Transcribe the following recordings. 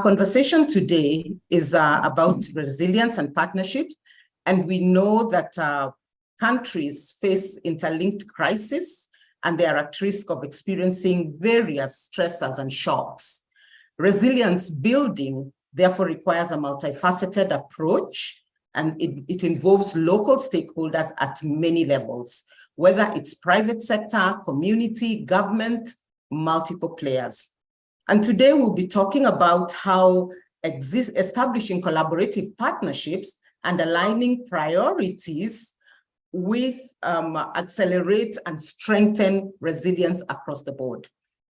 Our conversation today is about resilience and partnerships, and we know that countries face interlinked crises, and they are at risk of experiencing various stressors and shocks. Resilience building, therefore, requires a multifaceted approach, and it involves local stakeholders at many levels, whether it's private sector, community, government, multiple players. And today we'll be talking about how establishing collaborative partnerships and aligning priorities with accelerate and strengthen resilience across the board.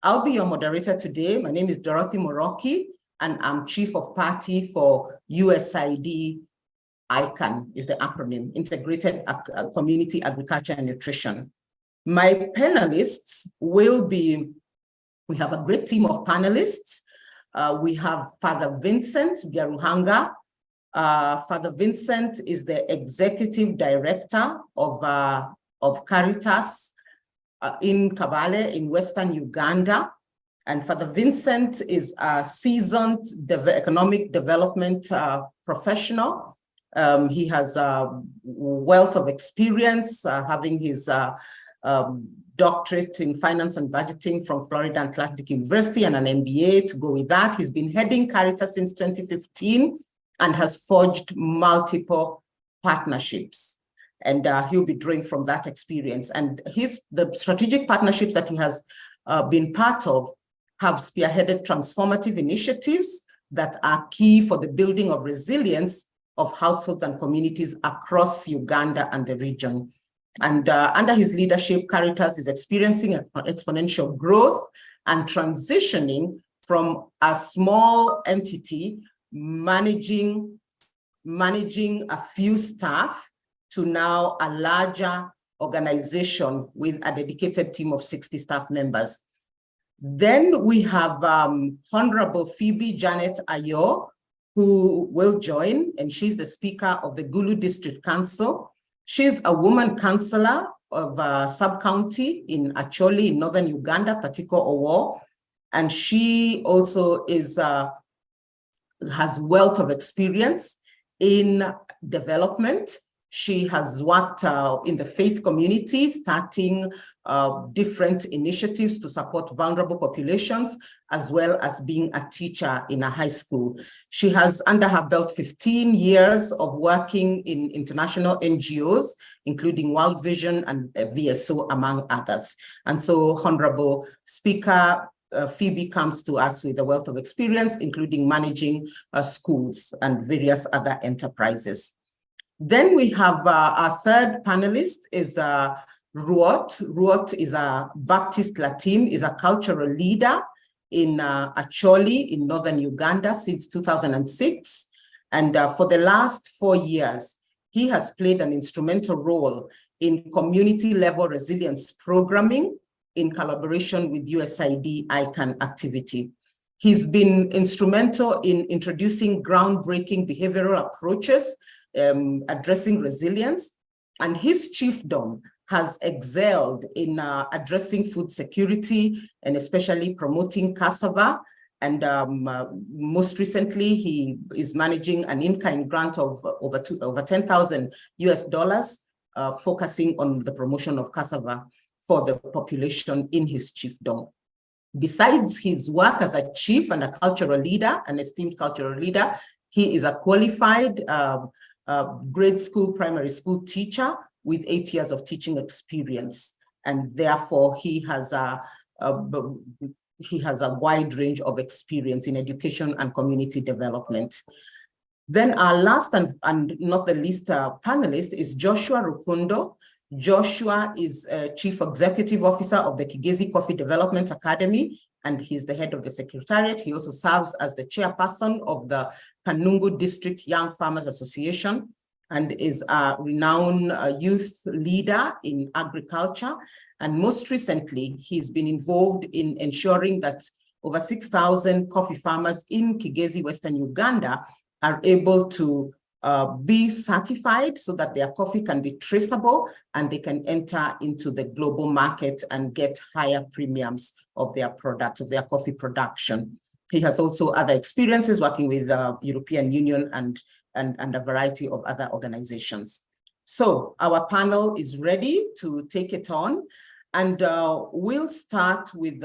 I'll be your moderator today. My name is Dorothy Muroki, and I'm Chief of Party for USID ICAN is the acronym, Integrated Community Agriculture and Nutrition. My panelists will be, we have a great team of panelists. We have Father Vincent Byaruhanga. Father Vincent is the Executive Director of CARITAS in KABALE in Western Uganda. And Father Vincent is a seasoned economic development professional. He has a wealth of experience, having his doctorate in finance and budgeting from Florida Atlantic University and an MBA to go with that. He's been heading CARITAS since 2015 and has forged multiple partnerships. And he'll be drawing from that experience. And the strategic partnerships that he has been part of have spearheaded transformative initiatives that are key for the building of resilience of households and communities across Uganda and the region. And under his leadership, CARITAS is experiencing exponential growth and transitioning from a small entity managing a few staff to now a larger organization with a dedicated team of 60 staff members. Then we have Honorable Phoebe Janeth Ayoo, who will join, and she's the Speaker of the GULU District Council. She's a woman councillor of a sub-county in ACHOLI in northern Uganda, particular Obol, and she also has wealth of experience in development. She has worked in the faith community, starting different initiatives to support vulnerable populations, as well as being a teacher in a high school. She has under her belt 15 years of working in international NGOs, including World Vision and VSO, among others. And so Honorable Speaker Phoebe comes to us with a wealth of experience, including managing schools and various other enterprises. Then we have our third panelist is Rwot. Rwot is a Baptist Latim, is a cultural leader in ACHOLI in northern Uganda since 2006. And for the last 4 years, he has played an instrumental role in community-level resilience programming in collaboration with USID ICAN activity. He's been instrumental in introducing groundbreaking behavioral approaches addressing resilience, and his chiefdom has excelled in addressing food security and especially promoting cassava. And most recently, he is managing an in-kind grant of over $10,000 US, focusing on the promotion of cassava for the population in his chiefdom. Besides his work as a chief and a cultural leader, an esteemed cultural leader, he is a qualified grade school, primary school teacher with 8 years of teaching experience. And therefore, he has a wide range of experience in education and community development. Then our last and not the least panelist is Joshua Rukundo. Joshua is Chief Executive Officer of the KIGEZI Coffee Development Academy, and he's the head of the secretariat. He also serves as the chairperson of the Kanungu District Young Farmers Association and is a renowned youth leader in agriculture. And most recently, he's been involved in ensuring that over 6,000 coffee farmers in KIGEZI, Western Uganda, are able to be certified so that their coffee can be traceable and they can enter into the global market and get higher premiums of their product, of their coffee production. He has also other experiences working with the European Union and a variety of other organizations. So our panel is ready to take it on, and we'll start with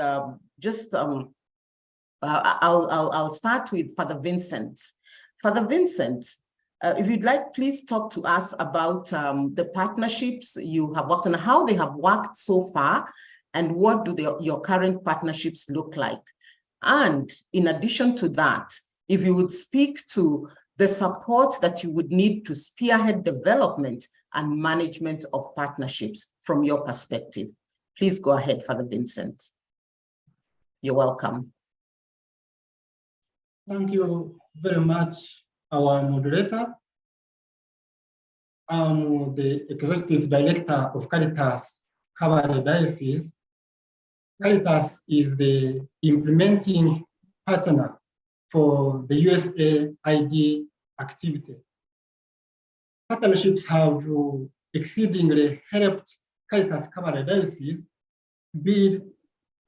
I'll start with Father Vincent. Father Vincent, if you'd like, please talk to us about the partnerships you have worked on, how they have worked so far, and what do your current partnerships look like? And in addition to that, if you would speak to the support that you would need to spearhead development and management of partnerships from your perspective. Please go ahead, Father Vincent. You're welcome. Thank you very much, our moderator. I'm the Executive Director of CARITAS KABALE Diocese. CARITAS is the implementing partner for the USAID activity. Partnerships have exceedingly helped CARITAS KABALE Diocese build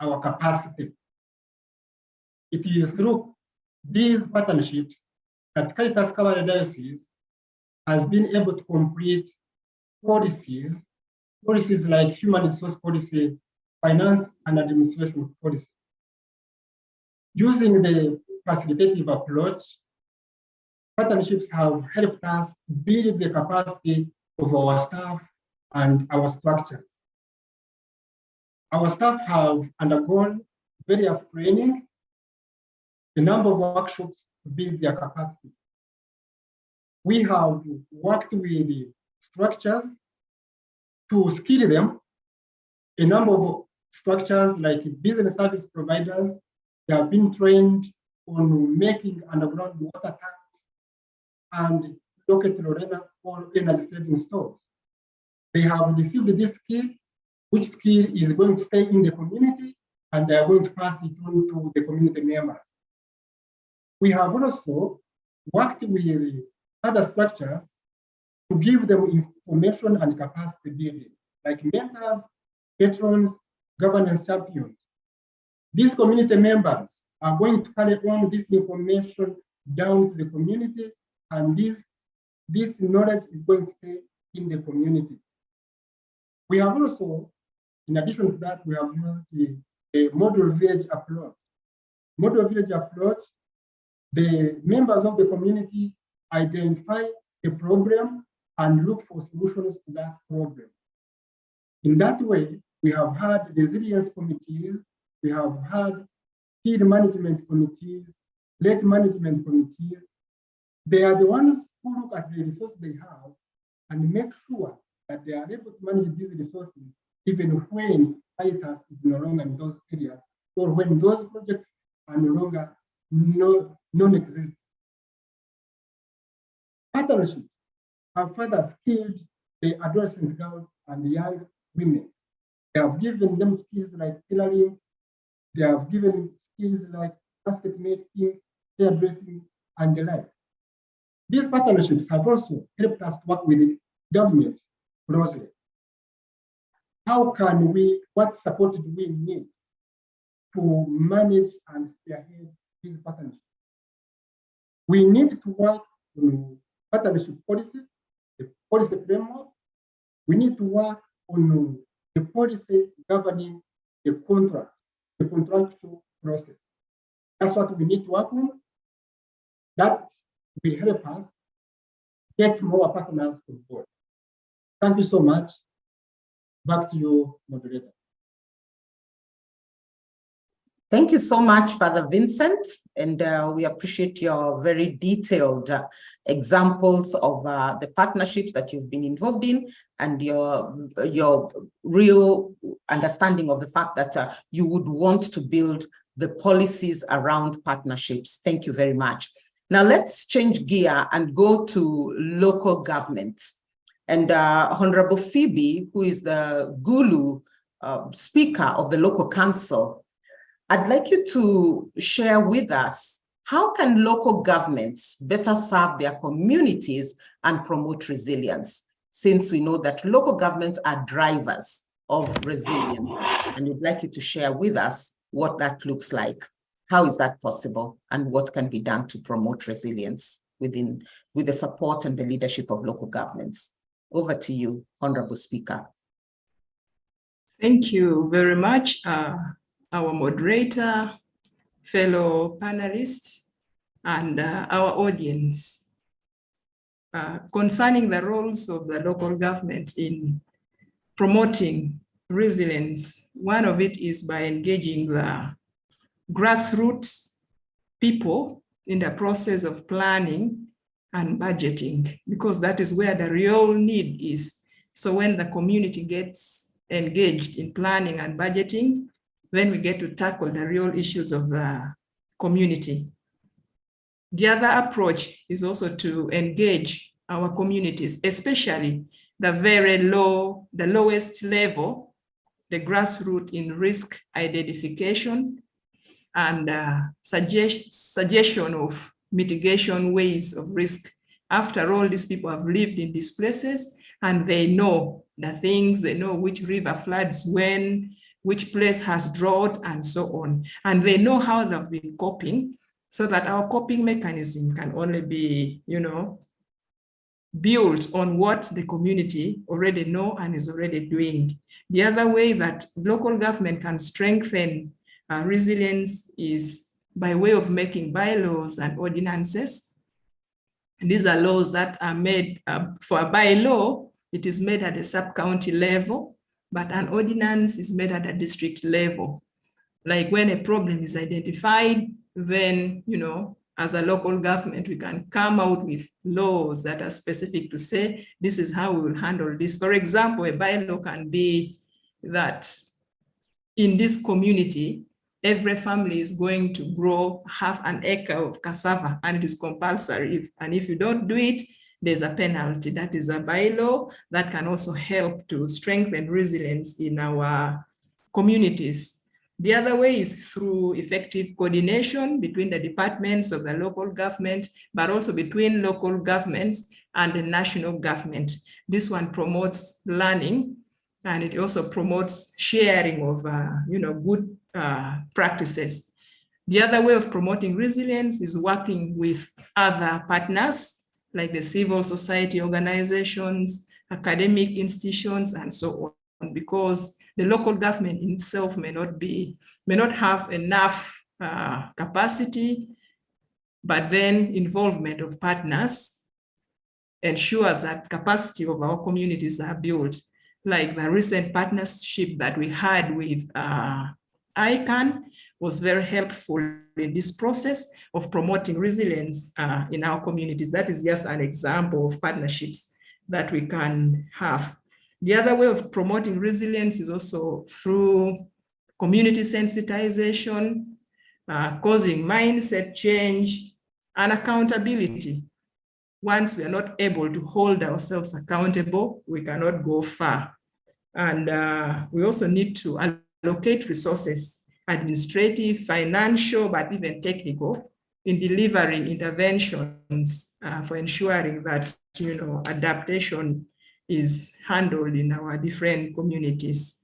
our capacity. It is through these partnerships that CARITAS KABALE Diocese has been able to complete policies like human resource policy, finance and administration policy. Using the facilitative approach, partnerships have helped us build the capacity of our staff and our structures. Our staff have undergone various training, a number of workshops to build their capacity. We have worked with the structures to skill them. A number of structures like business service providers, they have been trained on making underground water tanks and local Lorena or energy saving stores. They have received this skill, which skill is going to stay in the community, and they are going to pass it on to the community members. We have also worked with other structures to give them information and capacity building, like mentors, patrons, governance champions. These community members are going to carry on this information down to the community, and this knowledge is going to stay in the community. We have also, in addition to that, we have used the model village approach. Model village approach, the members of the community identify a problem and look for solutions to that problem. In that way, we have had resilience committees, we have had field management committees, lake management committees. They are the ones who look at the resources they have and make sure that they are able to manage these resources even when CARITAS is no longer in those areas, or when those projects are no longer non-existent. Partnerships have further skilled the adolescent girls and the young women. They have given them skills like tailoring, they have given skills like basket making, hairdressing, and the like. These partnerships have also helped us to work with the governments closely. How can we, what support do we need to manage and spearhead these partnerships? We need to work on partnership policy, the policy framework. We need to work on the policy governing the contract, the contractual process. That's what we need to work on. That will help us get more partners on board. Thank you so much. Back to you, moderator. Thank you so much, Father Vincent, and we appreciate your very detailed examples of the partnerships that you've been involved in, and your real understanding of the fact that you would want to build the policies around partnerships. Thank you very much. Now let's change gear and go to local government. And Honorable Phoebe, who is the GULU speaker of the local council, I'd like you to share with us, how can local governments better serve their communities and promote resilience? Since we know that local governments are drivers of resilience, and we'd like you to share with us what that looks like. How is that possible? And what can be done to promote resilience with the support and the leadership of local governments? Over to you, Honorable Speaker. Thank you very much, our moderator, fellow panelists, and our audience. Concerning the roles of the local government in promoting resilience, one of it is by engaging the grassroots people in the process of planning and budgeting, because that is where the real need is. So when the community gets engaged in planning and budgeting, then we get to tackle the real issues of the community. The other approach is also to engage our communities, especially the lowest level, the grassroots, in risk identification and suggestion of mitigation ways of risk. After all, these people have lived in these places and they know the things, they know which river floods when, which place has drought, and so on. And they know how they've been coping, so that our coping mechanism can only be, built on what the community already know and is already doing. The other way that local government can strengthen resilience is by way of making bylaws and ordinances. These are laws that are made for a bylaw. It is made at the sub-county level, but an ordinance is made at a district level. Like when a problem is identified, then, as a local government, we can come out with laws that are specific to say, this is how we will handle this. For example, a bylaw can be that in this community, every family is going to grow half an acre of cassava, and it is compulsory. And if you don't do it, there's a penalty. That is a bylaw that can also help to strengthen resilience in our communities. The other way is through effective coordination between the departments of the local government, but also between local governments and the national government. This one promotes learning, and it also promotes sharing of good practices. The other way of promoting resilience is working with other partners, like the civil society organizations, academic institutions, and so on, because the local government in itself may not have enough capacity, but then involvement of partners ensures that capacity of our communities are built. Like the recent partnership that we had with ICANN was very helpful in this process of promoting resilience in our communities. That is just an example of partnerships that we can have. The other way of promoting resilience is also through community sensitization, causing mindset change, and accountability. Once we are not able to hold ourselves accountable, we cannot go far. And we also need to allocate resources, administrative, financial, but even technical, in delivering interventions for ensuring that adaptation is handled in our different communities.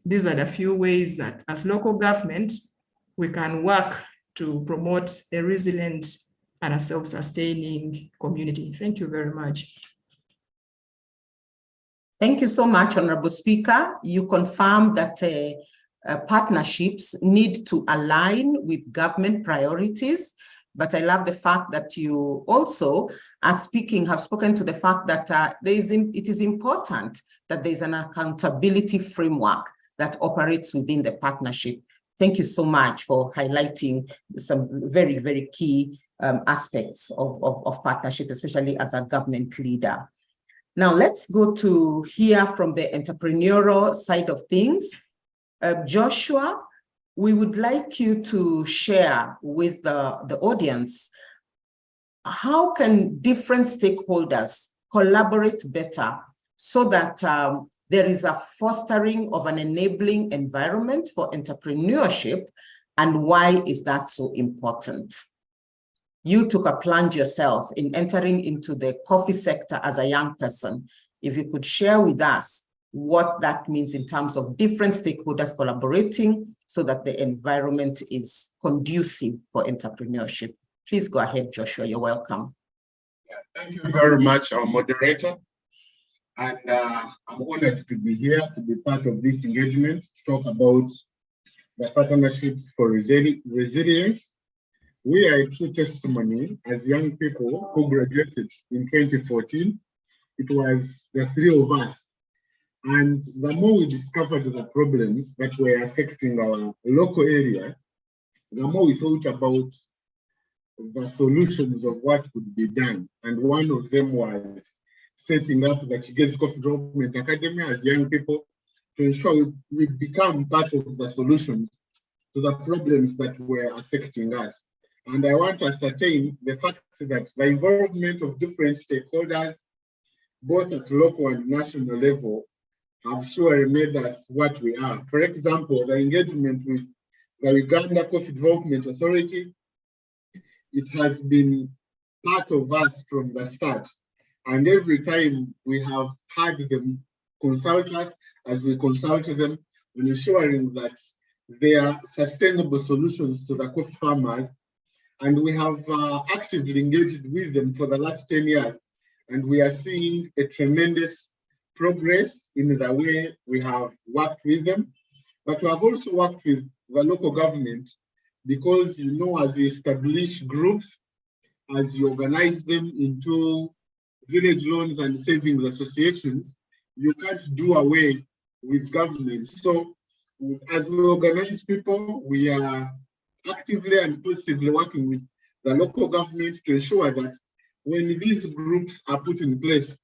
These are the few ways that as local government, we can work to promote a resilient and a self-sustaining community. Thank you very much. Thank you so much, Honorable Speaker. You confirm that partnerships need to align with government priorities, but I love the fact that you also have spoken to the fact that it is important that there's an accountability framework that operates within the partnership. Thank you so much for highlighting some very, very key aspects of partnership, especially as a government leader. Now let's go to hear from the entrepreneurial side of things. Joshua, we would like you to share with the audience, how can different stakeholders collaborate better so that there is a fostering of an enabling environment for entrepreneurship, and why is that so important? You took a plunge yourself in entering into the coffee sector as a young person. If you could share with us what that means in terms of different stakeholders collaborating so that the environment is conducive for entrepreneurship. Please go ahead, Joshua, you're welcome. Yeah, thank you very much, our moderator. And I'm honored to be here to be part of this engagement, to talk about the partnerships for resilience. We are a true testimony as young people who graduated in 2014. It was the three of us. And the more we discovered the problems that were affecting our local area, the more we thought about the solutions of what could be done. And one of them was setting up the KIGEZI Coffee Development Academy as young people to ensure we become part of the solutions to the problems that were affecting us. And I want to ascertain the fact that the involvement of different stakeholders, both at local and national level, have surely made us what we are. For example, the engagement with the Uganda Coffee Development Authority, it has been part of us from the start. And every time we have had them consult us, as we consult them, on ensuring that there are sustainable solutions to the coffee farmers. And we have actively engaged with them for the last 10 years. And we are seeing a tremendous progress in the way we have worked with them. But we have also worked with the local government because, you know, as you establish groups, as you organize them into village loans and savings associations, you can't do away with government. So as we organize people, we are actively and positively working with the local government to ensure that when these groups are put in place,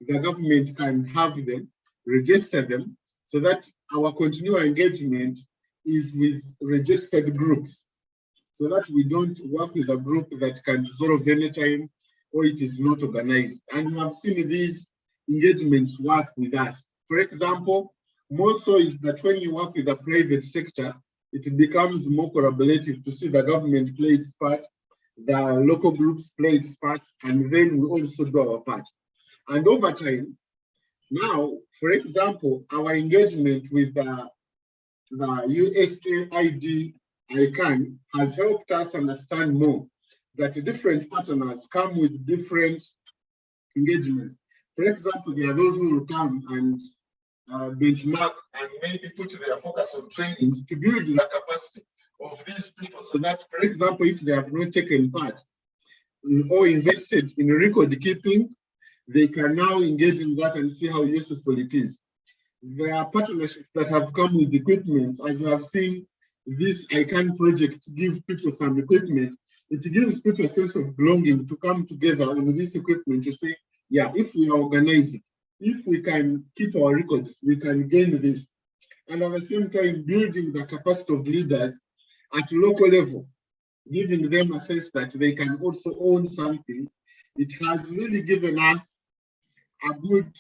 the government can have them, register them, so that our continual engagement is with registered groups, so that we don't work with a group that can dissolve anytime or it is not organized. And we have seen these engagements work with us. For example, more so is that when you work with the private sector, it becomes more collaborative to see the government play its part, the local groups play its part, and then we also do our part. And over time, now, for example, our engagement with the USAID ICANN has helped us understand more that different partners come with different engagements. For example, there are those who will come and benchmark and maybe put their focus on trainings to build the capacity of these people, so that, for example, if they have not taken part or invested in record keeping, they can now engage in that and see how useful it is. There are partnerships that have come with equipment. As you have seen, this ICANN project give people some equipment. It gives people a sense of belonging to come together on this equipment to say, yeah, if we organize it, if we can keep our records, we can gain this. And at the same time, building the capacity of leaders at local level, giving them a sense that they can also own something. It has really given us a good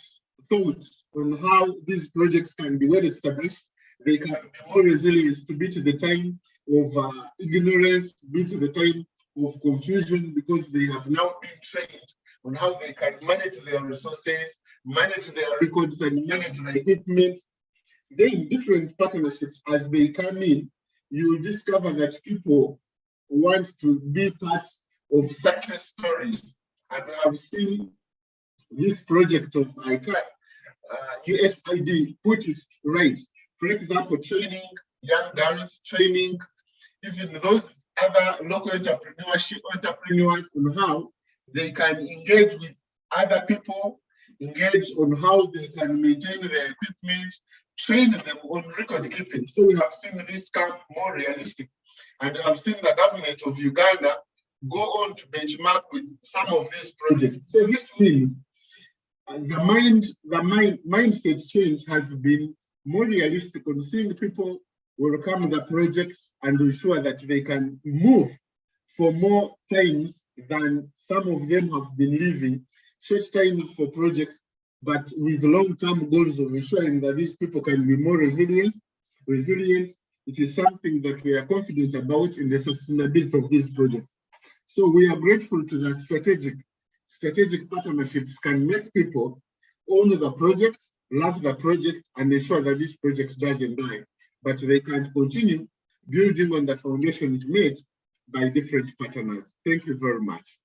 thought on how these projects can be well established. They can be more resilient to beat the time of ignorance, beat the time of confusion, because they have now been trained on how they can manage their resources, manage their records, and manage the equipment. Then different partnerships, as they come in, you will discover that people want to be part of success stories. And we have seen this project of ICANN, USAID put it right. For example, training young girls, training even those other local entrepreneurs on how they can engage with other people, engage on how they can maintain their equipment, train them on record keeping. So we have seen this come more realistic. And we have seen the government of Uganda go on to benchmark with some of these projects. So this means the mindset change has been more realistic on seeing people will come the projects and ensure that they can move for more times than some of them have been living, short times for projects, but with long-term goals of ensuring that these people can be more resilient. It is something that we are confident about in the sustainability of these projects. So we are grateful to that strategic partnerships can make people own the project, love the project, and ensure that this project doesn't die. but they can continue building on the foundations made by different partners. Thank you very much.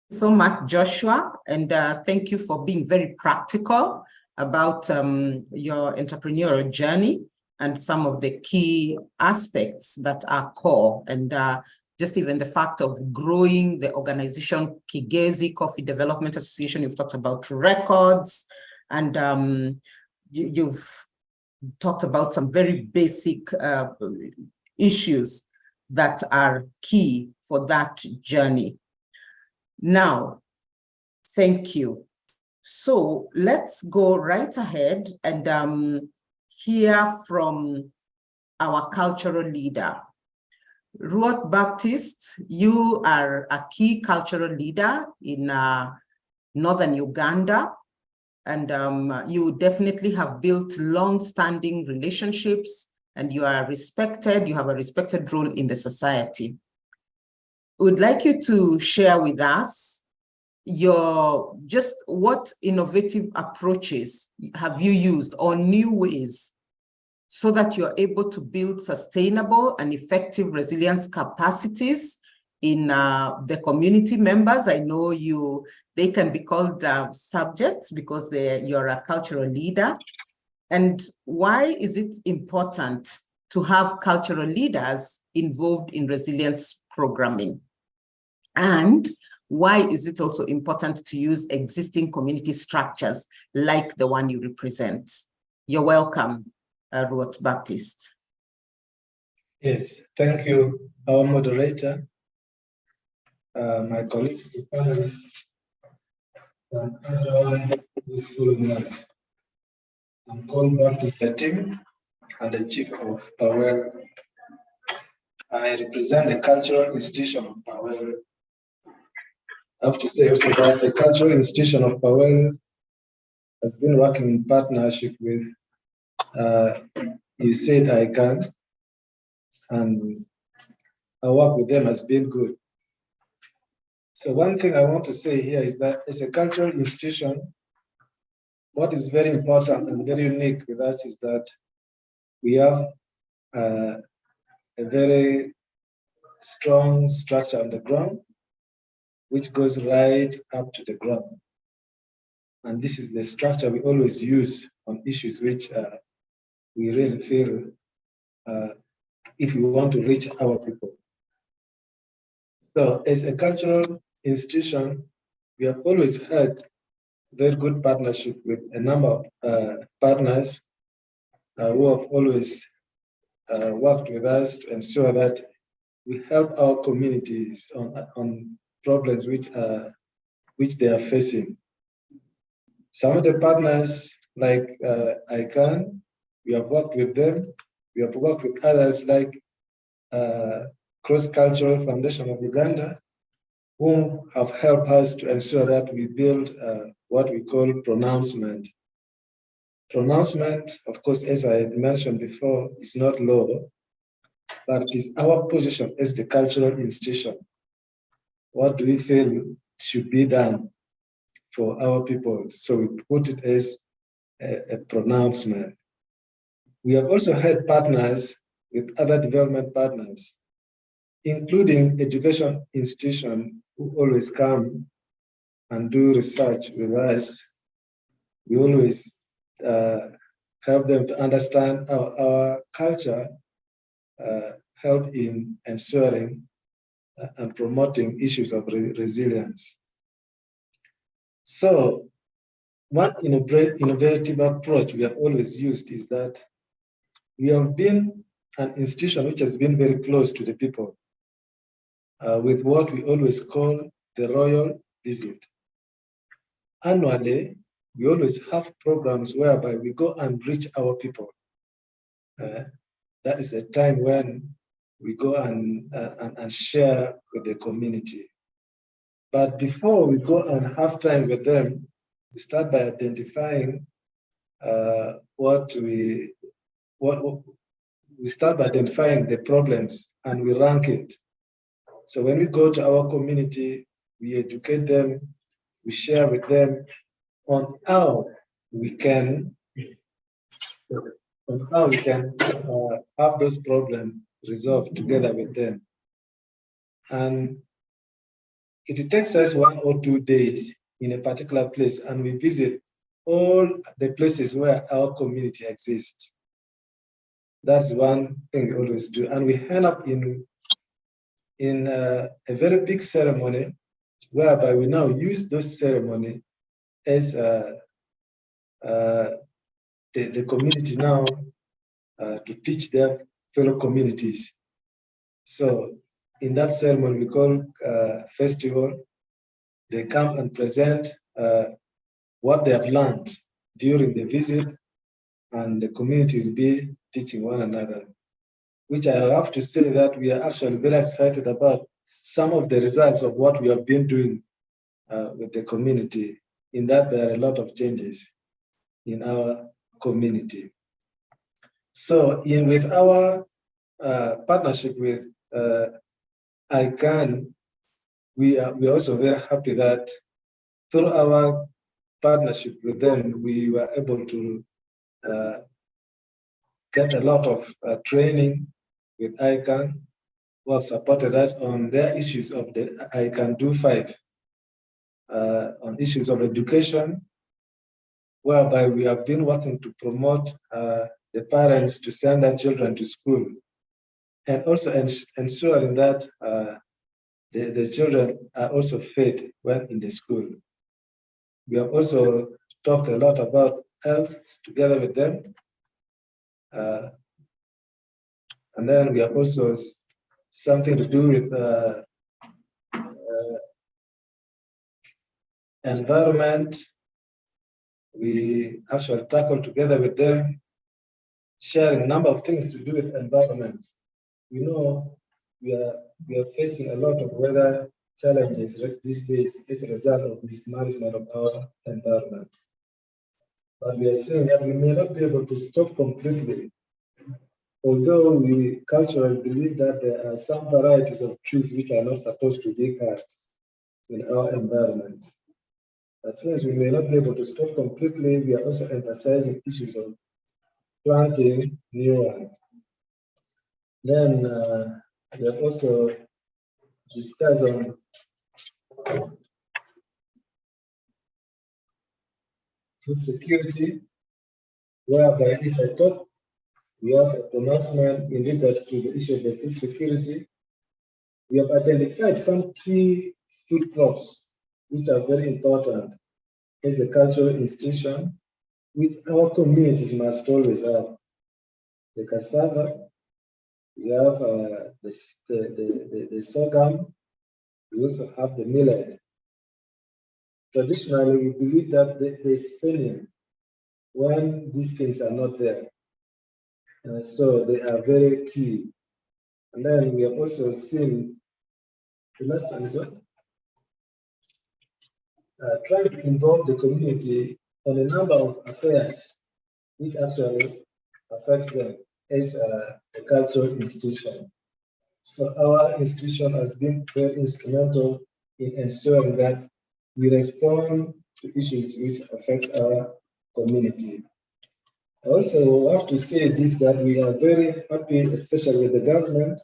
So much, Joshua, and thank you for being very practical about your entrepreneurial journey and some of the key aspects that are core, and just even the fact of growing the organization KIGEZI, Coffee Development Association. You've talked about records, and you've talked about some very basic issues that are key for that journey. Now, thank you. So let's go right ahead and hear from our cultural leader. Rwot Baptist, you are a key cultural leader in northern Uganda, and you definitely have built long-standing relationships, and you are respected, you have a respected role in the society. We'd like you to share with us just what innovative approaches have you used or new ways so that you're able to build sustainable and effective resilience capacities in the community members. I know they can be called subjects because you're a cultural leader. And why is it important to have cultural leaders involved in resilience programming? And why is it also important to use existing community structures like the one you represent? You're welcome, Rwot Baptist. Yes, thank you, our moderator, my colleagues, the panelists, and everyone who is following us. I'm called Baptist Latim and the chief of PAWEL. I represent the cultural institution of PAWEL. I have to say also that the cultural institution of PAWEL has been working in partnership with SID-US, and our work with them has been good. So one thing I want to say here is that as a cultural institution, what is very important and very unique with us is that we have a very strong structure on the ground, which goes right up to the ground. And this is the structure we always use on issues which we really feel if we want to reach our people. So as a cultural institution, we have always had very good partnership with a number of partners who have always worked with us to ensure that we help our communities on problems which they are facing. Some of the partners like ICANN, we have worked with them. We have worked with others like Cross-Cultural Foundation of Uganda, who have helped us to ensure that we build what we call pronouncement. Pronouncement, of course, as I mentioned before, is not law, but it is our position as the cultural institution. What do we feel should be done for our people? So we put it as a pronouncement. We have also had partners with other development partners, including education institutions who always come and do research with us. We always help them to understand our culture, help in ensuring and promoting issues of resilience. So one innovative approach we have always used is that we have been an institution which has been very close to the people with what we always call the royal visit. Annually, we always have programs whereby we go and reach our people. That is a time when we go and share with the community. But before we go and have time with them, we start by identifying we start by identifying the problems and we rank it. So when we go to our community, we educate them, we share with them on how we can on how we can have those problems resolved together with them. And it takes us 1 or 2 days in a particular place, and we visit all the places where our community exists. That's one thing we always do. And we end up in a very big ceremony, whereby we now use those ceremony as the community now to teach their fellow communities. So in that ceremony we call festival, they come and present what they have learned during the visit, and the community will be teaching one another, which I have to say that we are actually very excited about some of the results of what we have been doing with the community, in that there are a lot of changes in our community. So with our partnership with ICANN, we are also very happy that through our partnership with them, we were able to get a lot of training with ICANN, who have supported us on their issues of the ICANN Do 5, on issues of education, whereby we have been working to promote the parents to send their children to school, and also ensuring that the children are also fed when in the school. We have also talked a lot about health together with them. And then we have also something to do with environment. We actually tackle together with them, sharing a number of things to do with environment. We know we are facing a lot of weather challenges these days as a result of mismanagement of our environment. But we are saying that we may not be able to stop completely, although we culturally believe that there are some varieties of trees which are not supposed to be cut in our environment. But since we may not be able to stop completely, we are also emphasizing issues of planting new ones. Then we have also discussed on food security, whereby it's a top. We have a pronouncement in regards to the issue of the food security. We have identified some key food crops which are very important as a cultural institution, which our communities must always have. The cassava, we have the sorghum, we also have the millet. Traditionally, we believe that there is famine when these things are not there. So they are very key. And then we have also seen, the last one is what? Trying to involve the community on a number of affairs which actually affects them as a cultural institution. So our institution has been very instrumental in ensuring that we respond to issues which affect our community. I also have to say this, that we are very happy, especially with the government,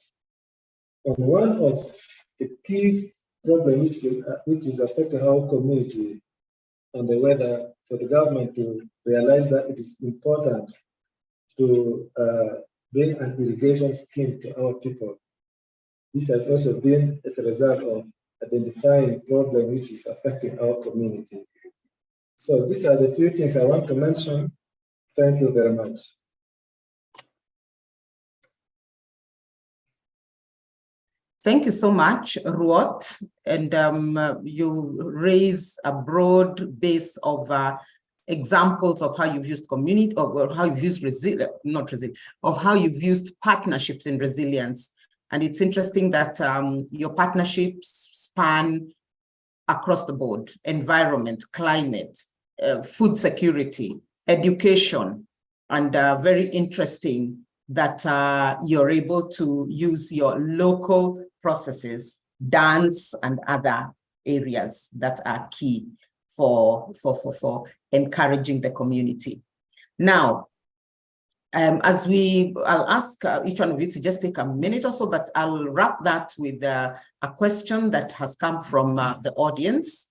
on one of the key problems which is affecting our community, and the whether for the government to realize that it is important to bring an irrigation scheme to our people. This has also been as a result of identifying problem which is affecting our community. So these are the few things I want to mention. Thank you very much. Thank you so much, Rwot. And you raise a broad base of examples of how you've used community, or how you've used of how you've used partnerships in resilience. And it's interesting that your partnerships span across the board: environment, climate, food security, education, and very interesting that you're able to use your local processes, dance, and other areas that are key for encouraging the community. Now, I'll ask each one of you to just take a minute or so, but I'll wrap that with a question that has come from the audience.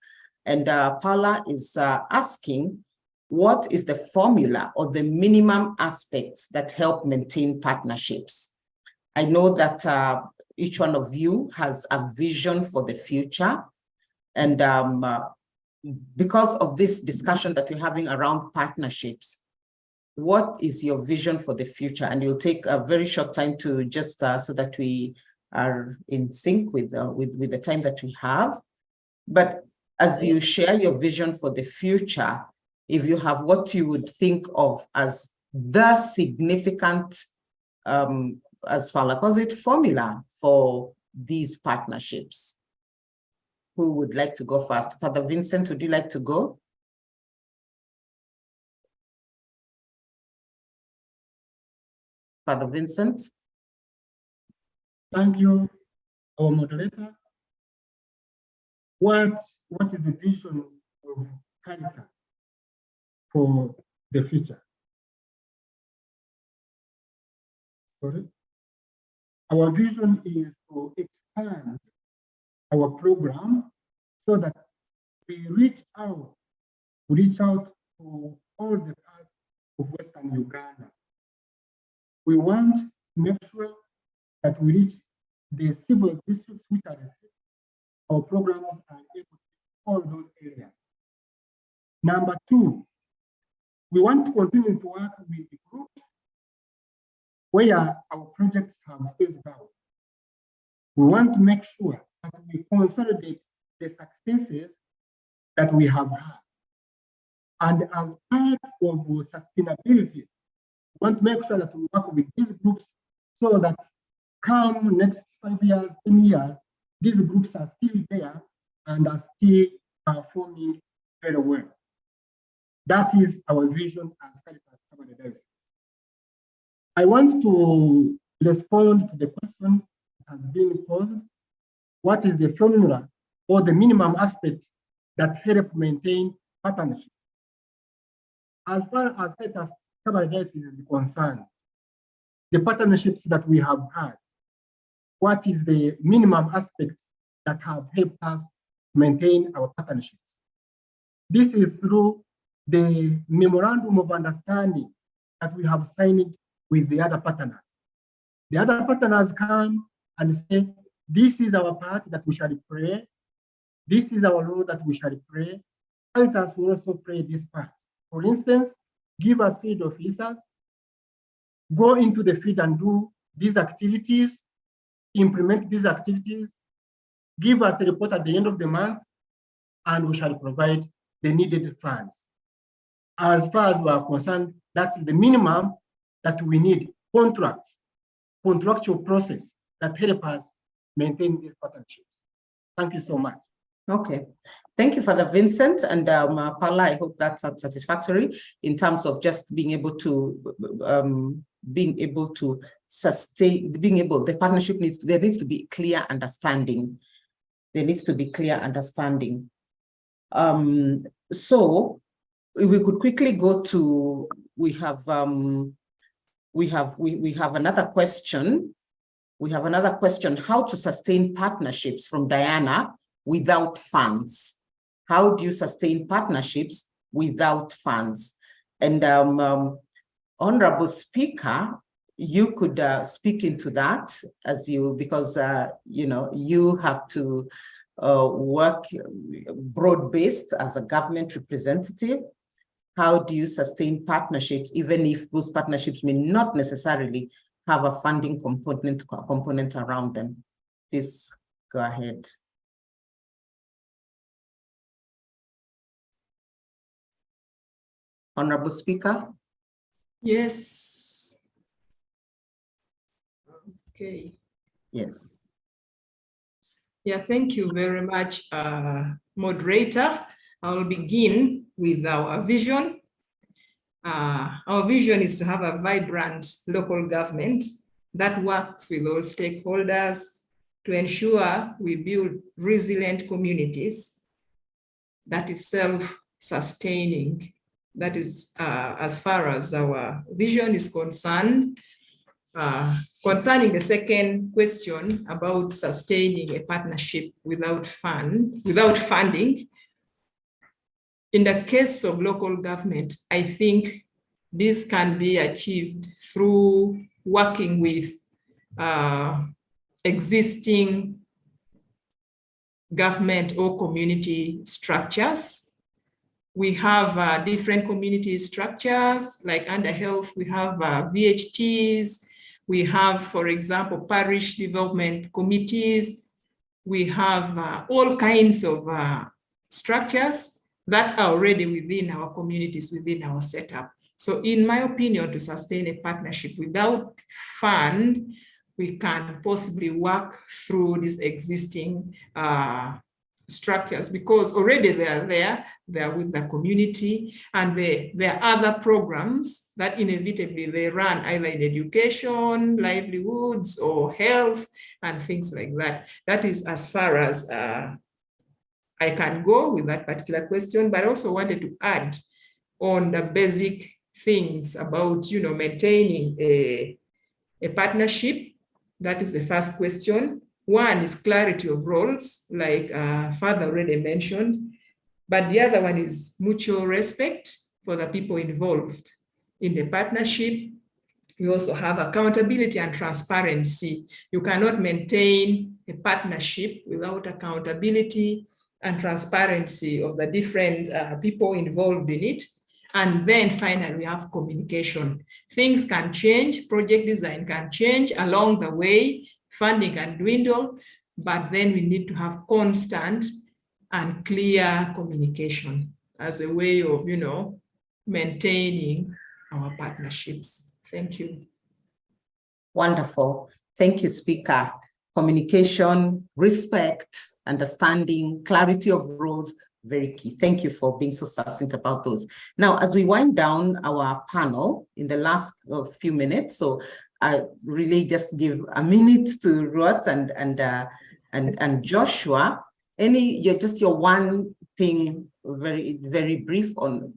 And Paula is asking, what is the formula or the minimum aspects that help maintain partnerships? I know that each one of you has a vision for the future. And because of this discussion that we're having around partnerships, what is your vision for the future? And you'll take a very short time to just so that we are in sync with the time that we have. But as you share your vision for the future, if you have what you would think of as the significant, as Paula calls it, formula for these partnerships, who would like to go first? Father Vincent, would you like to go? Father Vincent. Thank you, our moderator. What is the vision of CARITAS for the future? Sorry? Our vision is to expand our program so that we reach out to all the parts of Western Uganda. We want to make sure that we reach the civil districts which are receiving our programs are able to all those areas. Number two, we want to continue to work with the groups where our projects have phased out. We want to make sure that we consolidate the successes that we have had. And as part of sustainability, we want to make sure that we work with these groups so that come next 5 years, 10 years, these groups are still there and are still performing very well. That is our vision as CARITAS KABALE. I want to respond to the question that has been posed. What is the formula or the minimum aspect that help maintain partnership? As far as CARITAS KABALE is concerned, the partnerships that we have had, what is the minimum aspects that have helped us maintain our partnerships? This is through the memorandum of understanding that we have signed with the other partners. The other partners come and say, this is our part that we shall pray. This is our law that we shall pray. CARITAS will also pray this part. For instance, give us field officers, go into the field and do these activities, implement these activities, give us a report at the end of the month, and we shall provide the needed funds. As far as we are concerned, that's the minimum that we need. Contracts, contractual process that help us maintain these partnerships. Thank you so much. Okay, thank you, Father Vincent. And Paula, I hope that's satisfactory in terms of just being able to sustain, the partnership there needs to be clear understanding. There needs to be clear understanding. So we could quickly go to, we have another question. We have another question, how to sustain partnerships, from Diana, without funds. How do you sustain partnerships without funds? And Honorable Speaker, you could speak into that because you have to work broad-based as a government representative. How do you sustain partnerships, even if those partnerships may not necessarily have a funding component around them? Please go ahead. Honorable Speaker. Yes. Okay. Yes. Yeah, thank you very much, moderator. I'll begin with our vision. Our vision is to have a vibrant local government that works with all stakeholders to ensure we build resilient communities that is self-sustaining That is as far as our vision is concerned. Concerning the second question about sustaining a partnership without funding, in the case of local government, I think this can be achieved through working with existing government or community structures. We have different community structures, like under health, we have VHTs, we have, for example, parish development committees, we have all kinds of structures that are already within our communities, within our setup. So in my opinion, to sustain a partnership without fund, we can possibly work through these existing structures, because already they are there, they are with the community, and there are other programs that inevitably they run either in education, livelihoods, or health, and things like that. That is as far as I can go with that particular question, but I also wanted to add on the basic things about, maintaining a partnership. That is the first question. One is clarity of roles, like Father already mentioned, but the other one is mutual respect for the people involved in the partnership. We also have accountability and transparency. You cannot maintain a partnership without accountability and transparency of the different people involved in it. And then finally, we have communication. Things can change, project design can change along the way, funding can dwindle, but then we need to have constant and clear communication as a way of, maintaining our partnerships. Thank you. Wonderful. Thank you, Speaker. Communication, respect, understanding, clarity of roles, very key. Thank you for being so succinct about those. Now, as we wind down our panel in the last few minutes, so I really just give a minute to Rwot and Joshua. Your one thing, very, very brief on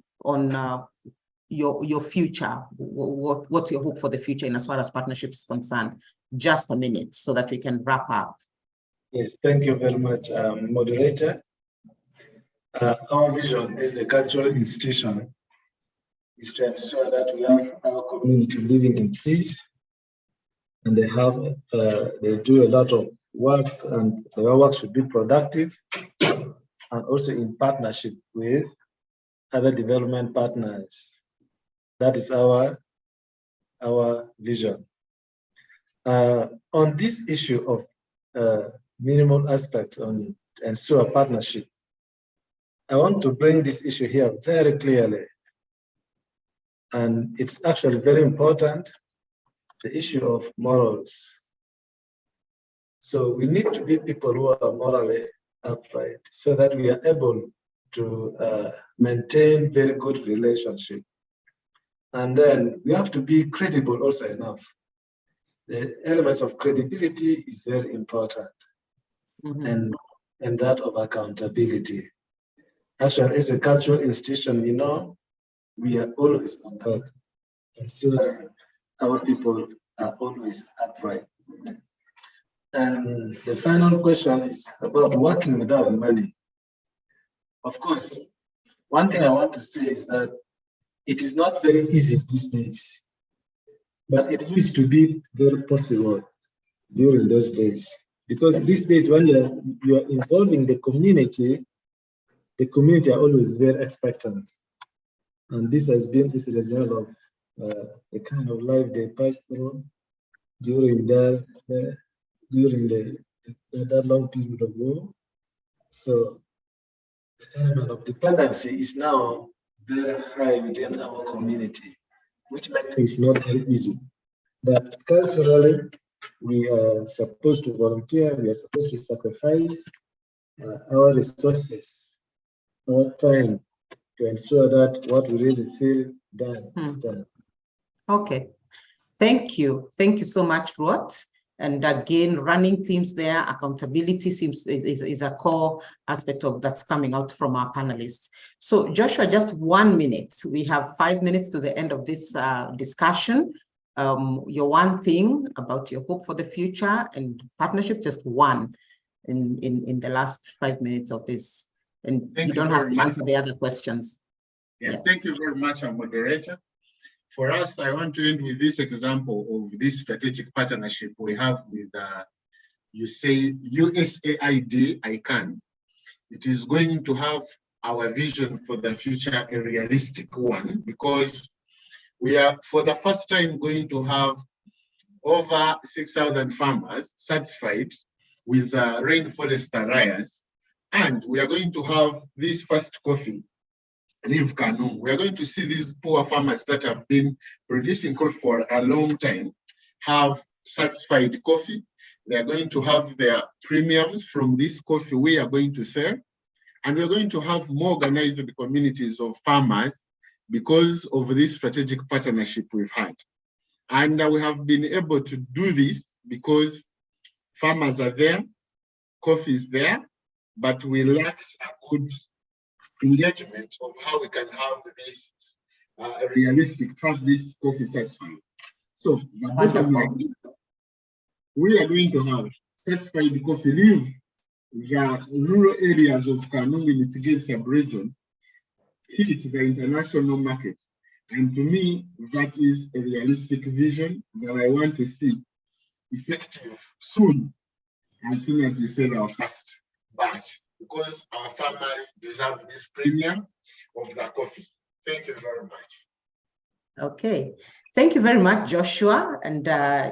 your future. What's your hope for the future in as far as partnerships is concerned? Just a minute so that we can wrap up. Yes, thank you very much, moderator. Our vision as a cultural institution is to ensure that we have our community living in peace, and they do a lot of work, and their work should be productive, and also in partnership with other development partners. That is our vision. On this issue of minimal aspect on ensure partnership, I want to bring this issue here very clearly. And it's actually very important, the issue of morals. So we need to be people who are morally upright so that we are able to maintain very good relationship. And then we have to be credible also enough. The elements of credibility is very important, and that of accountability. Actually, as a cultural institution, we are always compelled, and so our people are always upright. And the final question is about working without money. Of course, one thing I want to say is that it is not very easy these days, but it used to be very possible during those days. Because these days, when you are involving the community are always very expectant. And this has been as a result of the kind of life they passed through during that long period of war. So the element of dependency is now very high within our community, which makes things not very easy. But culturally, we are supposed to volunteer, we are supposed to sacrifice our resources, our time, to ensure that what we really feel done is done. Okay. Thank you. Thank you so much, Rwot. And again, running themes there, accountability is a core aspect of that's coming out from our panelists. So Joshua, just 1 minute. We have 5 minutes to the end of this discussion. Your one thing about your hope for the future and partnership, just one in the last 5 minutes of this. And you don't have to answer the other questions. Yeah, thank you very much, our moderator. For us, I want to end with this example of this strategic partnership we have with, USAID, ICANN. It is going to have our vision for the future a realistic one, because we are, for the first time, going to have over 6,000 farmers satisfied with rainforest arrears. And we are going to have this first coffee, Leave Kanung. We are going to see these poor farmers that have been producing coffee for a long time have satisfied coffee. They are going to have their premiums from this coffee we are going to sell. And we're going to have more organized communities of farmers because of this strategic partnership we've had. And we have been able to do this because farmers are there, coffee is there, but we lack a good engagement of how we can have this realistic, have this coffee satisfied. So the bottom line, we are going to have satisfied coffee, leave the rural areas of Kanungu in its GULU sub-region, hit the international market. And to me, that is a realistic vision that I want to see effective soon, as soon as we sell our first batch, because our farmers deserve this premium of the coffee. Thank you very much. Okay, thank you very much, Joshua. And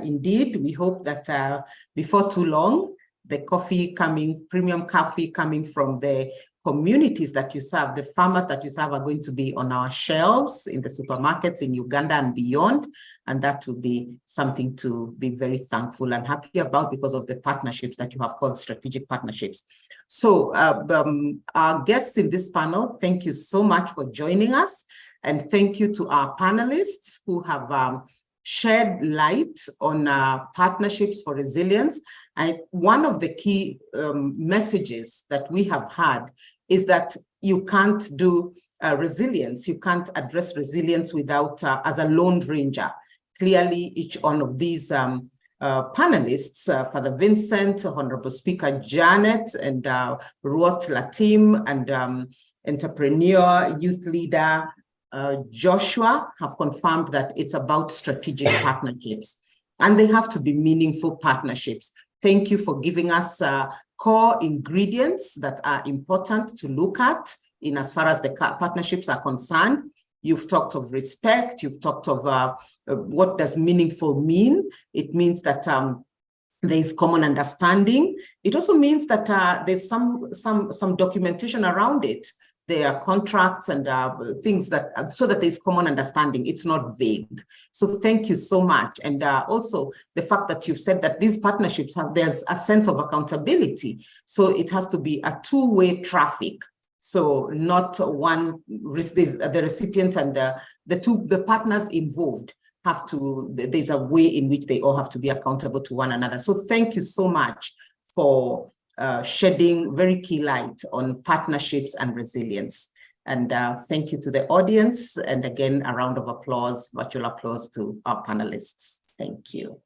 indeed, we hope that before too long, the coffee coming, premium coffee coming from the communities that you serve, the farmers that you serve, are going to be on our shelves in the supermarkets in Uganda and beyond. And that will be something to be very thankful and happy about, because of the partnerships that you have called strategic partnerships. So our guests in this panel, thank you so much for joining us. And thank you to our panelists who have shed light on partnerships for resilience. And one of the key messages that we have had is that you can't do resilience. You can't address resilience without, as a lone ranger. Clearly, each one of these panelists, Father Vincent, Honorable Speaker Janeth, and Rwot Latim, and entrepreneur, youth leader, Joshua, have confirmed that it's about strategic partnerships, and they have to be meaningful partnerships. Thank you for giving us core ingredients that are important to look at in as far as the partnerships are concerned. You've talked of respect. You've talked of what does meaningful mean. It means that there is common understanding. It also means that there's some documentation around it. There are contracts and things that, so that there's common understanding. It's not vague. So thank you so much. And also the fact that you've said that these partnerships there's a sense of accountability. So it has to be a two-way traffic. So not one, the recipient and the partners involved have to, there's a way in which they all have to be accountable to one another. So thank you so much for shedding very key light on partnerships and resilience. And thank you to the audience. And again, a round of applause, virtual applause to our panelists. Thank you.